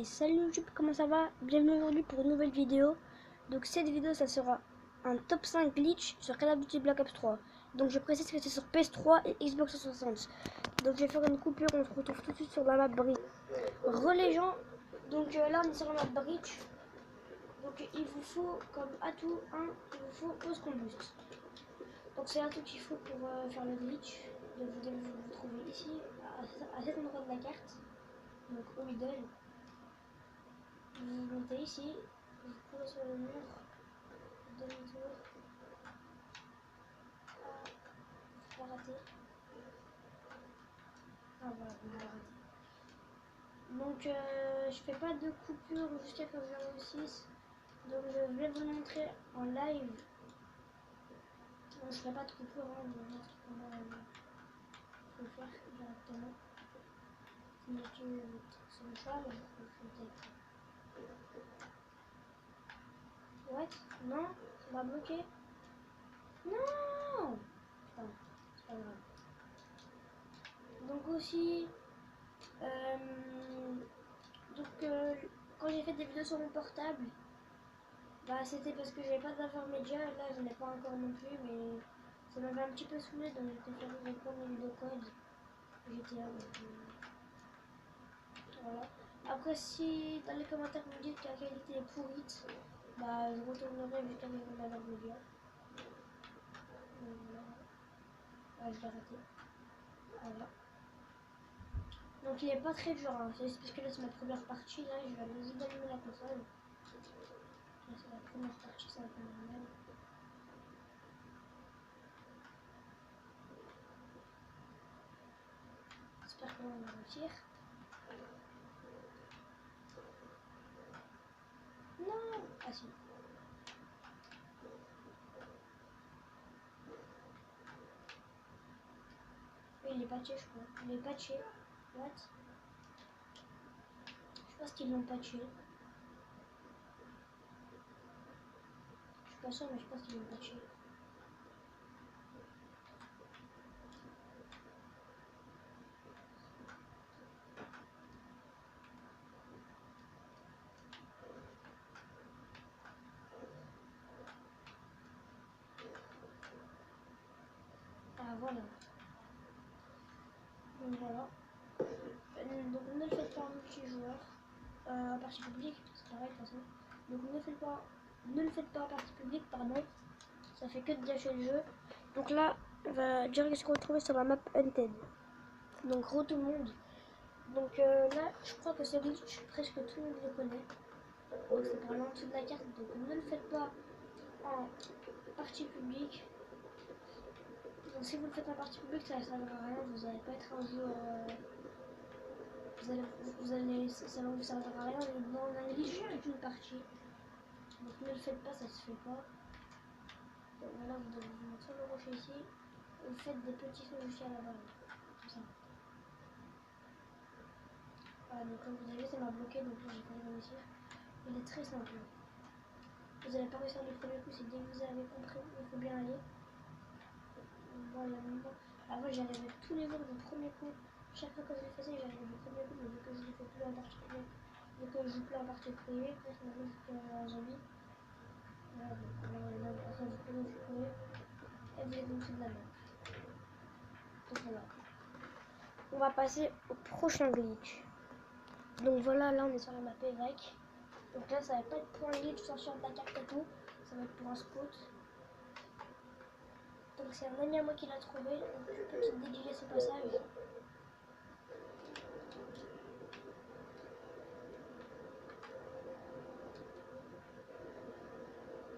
salut YouTube, comment ça va? Bienvenue aujourd'hui pour une nouvelle vidéo. Donc cette vidéo ça sera un top 5 glitch sur Call of Duty Black Ops 3. Donc je précise que c'est sur PS3 et Xbox 360. Donc je vais faire une coupure, on se retrouve tout de suite sur la map Bridge. Les gens, donc là on est sur la map Bridge. Donc il vous faut comme atout il vous faut pause combust. Donc c'est un truc qu'il faut pour faire le glitch. Donc vous devez vous trouver ici à cet endroit de la carte. Donc au middle. Vous montez ici, vous courez sur le mur, demi-tour. Faut pas rater. Ah voilà, on va rater. Donc je fais pas de coupure jusqu'à que je réussisse. Donc je vais vous montrer en live. Donc, je ferai pas de coupure, hein, je vais montrer comment il faut faire directement. Si tu sur le choix, je vais peut-être. What? Non, ça va bloquer. Non! Putain, c'est pas grave. Donc aussi, quand j'ai fait des vidéos sur mon portable, bah c'était parce que j'avais pas d'intermédiaire. Là je n'ai pas encore non plus, mais ça m'avait un petit peu saoulé, donc j'ai préféré reprendre mes vidéos code GTA. Voilà. Après, si dans les commentaires vous me dites que la qualité est pourrite, bah je retournerai jusqu'à mes intermédiaires. Voilà. Ah, je l'ai raté. Voilà. Donc il est pas très dur, hein. C'est parce que là c'est ma première partie, là je vais aller juste allumer la console. Là c'est la première partie, ça va être normal. J'espère qu'on va réussir. Non! Ah si. Oui, il est patché, je crois. Il est patché. What? Je pense qu'ils l'ont patché. Je suis pas sûr, mais je pense qu'ils l'ont patché. Ah voilà. Donc voilà. Donc ne le faites pas en multijoueur. En partie publique, c'est pareil de toute façon. Donc ne le faites pas en partie publique, pardon. Ça fait que de gâcher le jeu. Donc là, on va direct se retrouver sur la map Hunted. Donc gros tout le monde. Donc là, je crois que ce glitch, presque tout le monde le connaît. Donc c'est par là en dessous de la carte. Donc ne le faites pas en partie publique. Donc si vous le faites en partie publique, ça ne servira à rien. Vous n'allez pas être un jeu. Ça ne vous servira à rien. Dans un glitch, toute une partie. Donc ne le faites pas, ça se fait pas. Donc voilà, vous devez vous mettre sur le rocher ici. Vous faites des petits sauts jusqu'à la barre. Comme ça. Voilà, donc comme vous avez vu, ça m'a bloqué, donc là j'ai pas réussir. Il est très simple. Vous n'allez pas réussir le premier coup, c'est dès que vous avez compris, il faut bien aller. Voilà, maintenant. Avant j'arrivais tous les jours du premier coup. Chaque fois que je le faisais, j'arrivais du premier coup, mais vu que je ne fais plus en particulier, vu que je joue plus en particulier, presque maintenant je suis un zombie. Voilà, donc après vous pouvez vous courir et vous êtes au-dessus de la map. Donc voilà. On va passer au prochain glitch. Donc voilà, là on est sur la map Y. Donc là ça va pas être pour un glitch sortir de la carte et tout, ça va être pour un spot. Donc c'est un ami à moi qui l'a trouvé, donc je peux te dédiger ce passage.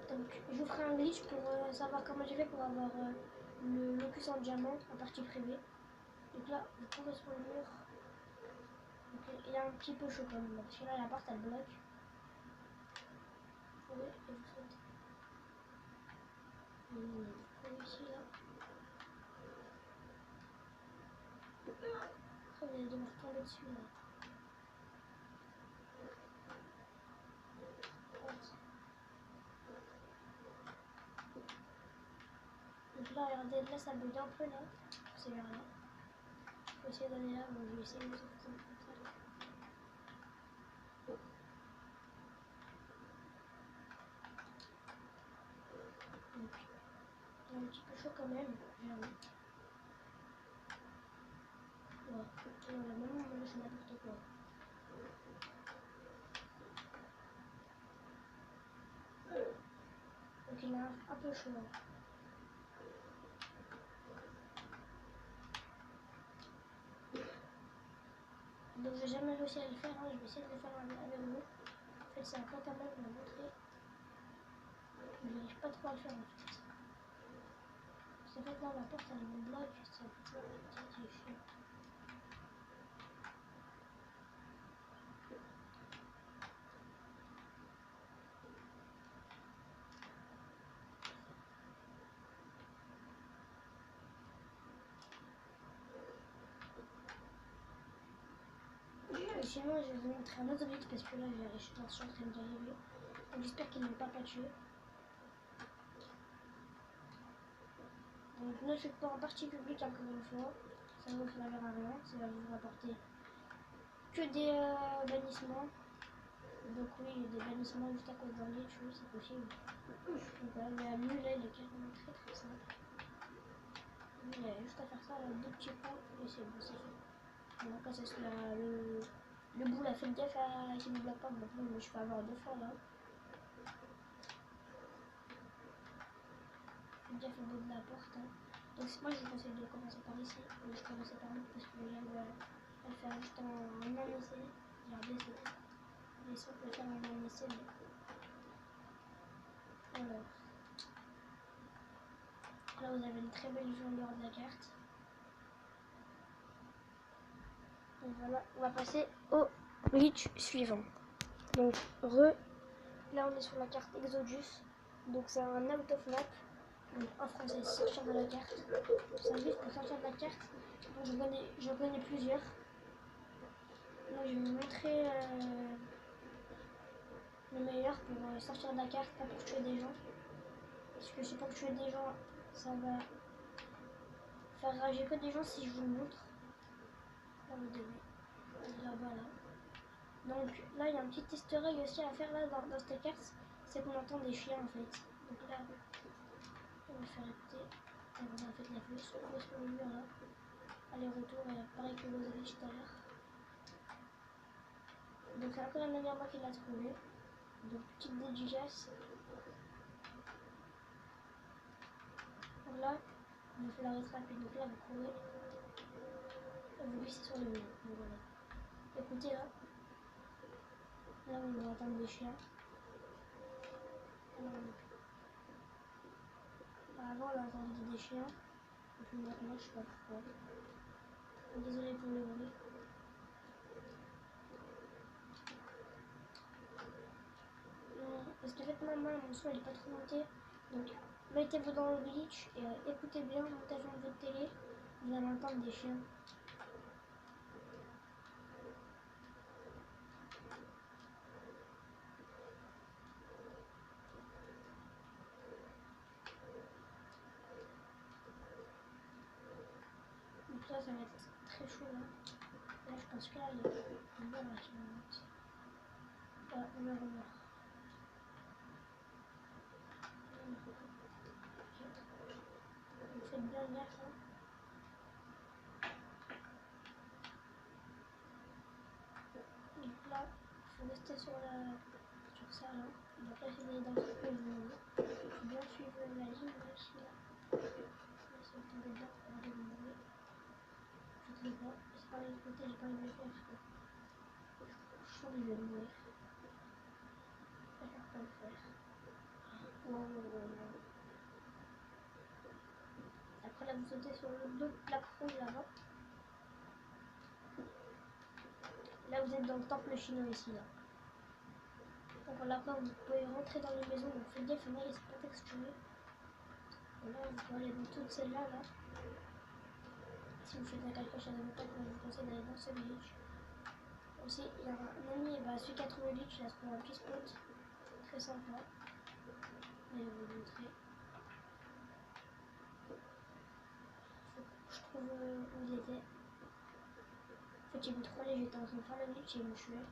Donc je vous ferai un glitch pour savoir comment j'ai fait pour avoir le locus en diamant en partie privée. Donc là vous courez sur le mur. Donc il est un petit peu chaud quand même, parce que là la porte elle bloque. Vous courez et vous sautez. Vous courez ici là. Après vous allez devoir tomber dessus là. Donc là, regardez, là ça bug un peu là. C'est vers là. Je vais essayer d'aller là, donc je vais essayer de me sortir comme ça. chaud quand même, j'avoue. Ouais, voilà, même moi c'est n'importe quoi. Donc il a un peu chaud. Donc j'ai jamais réussi à le faire, hein. Je vais essayer de le faire avec vous. En fait c'est un pote à moi qui m'a montré. Je n'arrive pas trop à le faire en fait. Parce qu'en fait là la porte elle me bloque, c'est chiant. Et sinon je vais vous montrer un autre vide parce que là je suis en train d'y arriver. Donc j'espère qu'il ne va pas tuer. Donc ne faites pas en partie publique encore une fois, ça ne vous servira à rien, ça va vous rapporter que des bannissements. Donc oui, il y a des bannissements juste à cause d'un glitch, oui c'est possible. Donc voilà, mais à lui là il est carrément très simple. Lui, il a juste à faire ça, là, deux petits points et c'est bon, c'est fait. Donc là c'est le bout là, faites gaffe à qu'il ne bloque pas, bon je peux avoir deux fois là. Faites gaffe au bout de la porte. Hein. Donc moi je vous conseille de commencer par ici, mais je commençais par là parce que j'aime le faire juste en un essai. Regardez, c'est simple de faire en un essai, mais voilà. Là vous avez une très belle longueur de la carte. Donc voilà, on va passer au glitch suivant. Donc là on est sur la carte Exodus. Donc c'est un out of map. Donc en français, sortir de la carte. C'est un glitch pour sortir de la carte. Donc j'en connais plusieurs. Moi je vais vous montrer le meilleur pour sortir de la carte, pas pour tuer des gens. Parce que c'est pour tuer des gens, ça va faire rager que des gens si je vous le montre. Là vous devez là-bas là. Donc là il y a un petit easter egg aussi à faire là dans cette carte, c'est qu'on entend des chiens en fait. Donc là on va faire écouter. Et voilà en fait la flèche sur le mur là. Aller-retour, pareil que vous avez tout à l'heure. Donc c'est encore un ami à moi qui l'a trouvé. Donc petite dédicace. Donc là, vous faites la rapide. Donc là vous courez. Et vous glissez sur le mur. Donc voilà. Écoutez là. Là on va entendre des chiens. Avant on a entendu des chiens. Et puis maintenant je sais pas pourquoi. Désolé pour le bruit. Parce qu'en fait moi mon son il est pas trop monté. Donc mettez-vous dans le glitch et écoutez bien, montez à fond de votre télé. Vous allez entendre des chiens. Donc là ça va être très chaud là. Là je pense que là il y a une bonne qui monte. Voilà, on va revoir. Vous faites bien gaffe hein. Donc là, il faut rester sur ça là. Donc là c'est d'aller dans le cercle du milieu. Il faut bien suivre la ligne là ici là. Là si vous tombez dedans, vous allez vous mourir. Faites-le pas. C'est pas l'autre côté, j'ai pas envie de le faire parce que je sens que je vais mourir. Je préfère pas le faire. Wow. Après là vous sautez sur le dos de plaque rouge là-bas. Là vous êtes dans le temple chinois ici là. Donc là après vous pouvez rentrer dans les maisons, donc faites gaffe, il c'est pas texturé. Et là vous pouvez aller dans toutes celles-là là. Si vous faites un calcul sur vos potes, je vous conseille d'aller dans ce glitch. Aussi il y a un ami, celui qui a trouvé le glitch, il a trouvé un petit spot. Très sympa. Je vais vous le montrer. Je trouve où il était. En fait il me trollait, j'étais en train de faire le glitch et il me tuait.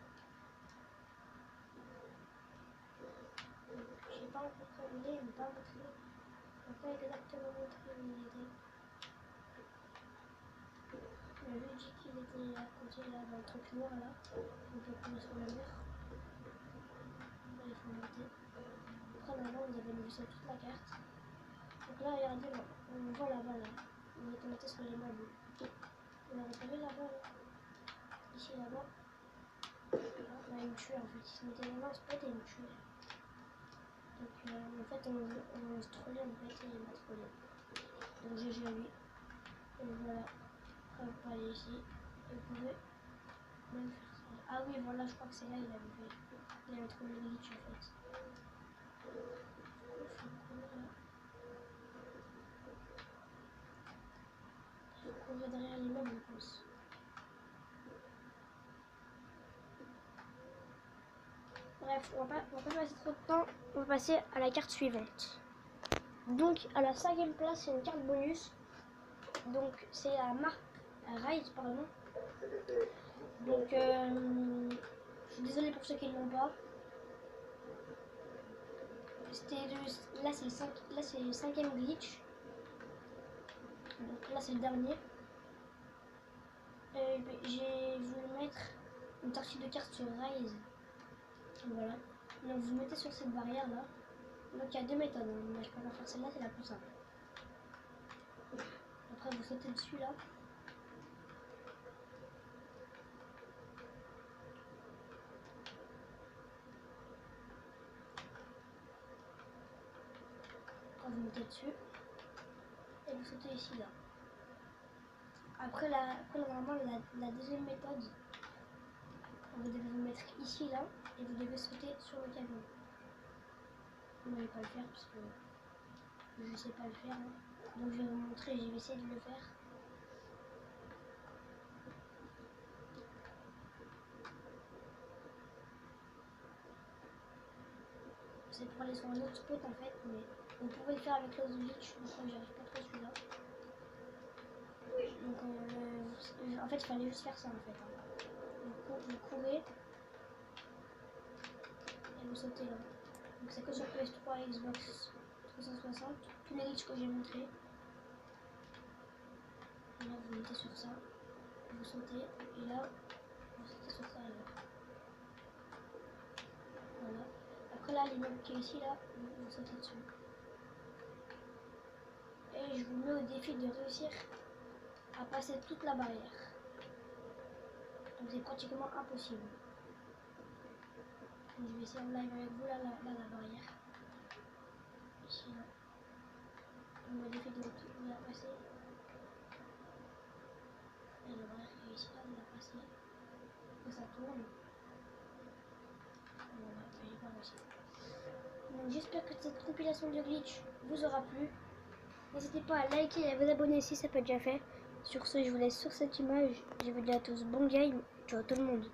Je sais pas encore où il est, il m'a pas montré. Je ne peux pas exactement montrer où il était. Je lui ai dit qu'il était à côté là, dans le truc noir là. On peut courir sur le mur. Là, il faut monter. Après, maintenant, vous avez vu ça toute la carte. Donc là, regardez, on voit là-bas là. On est monté sur les meubles. On a repéré là-bas là. Ici là-bas. Là, il me tuait en fait. Il se mettait dans un spot et il me tuait. Donc en fait, on se trollait en fait et il m'a trollé. Donc GG à lui. Et voilà. Après, vous pouvez aller ici. Et vous pouvez même faire ça. Ah oui, voilà, je crois que c'est là il avait fait. Il avait trouvé le glitch en fait. Il faut courir derrière l'immeuble, je pense. Bref, on va pas passer trop de temps. On va passer à la carte suivante. Donc, à la 5e place, c'est une carte bonus. Donc, c'est la marque Rise, pardon. Donc, je suis désolée pour ceux qui ne l'ont pas. Là, c'est le 5e glitch. Donc, là, c'est le dernier. J'ai voulu mettre une sortie de carte sur Rise. Voilà. Donc, vous mettez sur cette barrière là. Donc, il y a deux méthodes. Hein. Je préfère faire celle-là, c'est la plus simple. Après, vous sautez dessus là. Après, vous mettez dessus. Et vous sautez ici là. Après, normalement, la deuxième méthode, vous devez vous mettre ici là. Et vous devez sauter sur le camion. Vous n'allez pas le faire parce que je ne sais pas le faire. Hein. Donc, je vais vous montrer, je vais essayer de le faire. C'est pour aller sur un autre spot en fait, mais vous pouvez le faire avec l'autre glitch, donc moi j'arrive pas trop celui-là. Donc en fait il fallait juste faire ça en fait. Hein. Vous courez et vous sautez là. Donc c'est que sur PS3 Xbox 360, tous les glitches que j'ai montrés. Et là vous mettez sur ça, vous sautez, et là vous sautez sur ça là. Voilà. Après là l'immeuble qui est ici là, vous sautez dessus. Et je vous mets au défi de réussir à passer toute la barrière. Donc c'est pratiquement impossible. Donc, je vais essayer en live avec vous là, la barrière. Ici là. On m'a défait de la passer. Et la barrière qui est ici là, on l'a passée. Et ça tourne. Voilà, j'ai pas réussi. Donc j'espère que cette compilation de glitch vous aura plu. N'hésitez pas à liker et à vous abonner si ça peut être déjà fait. Sur ce, je vous laisse sur cette image. Je vous dis à tous bon game. Ciao tout le monde.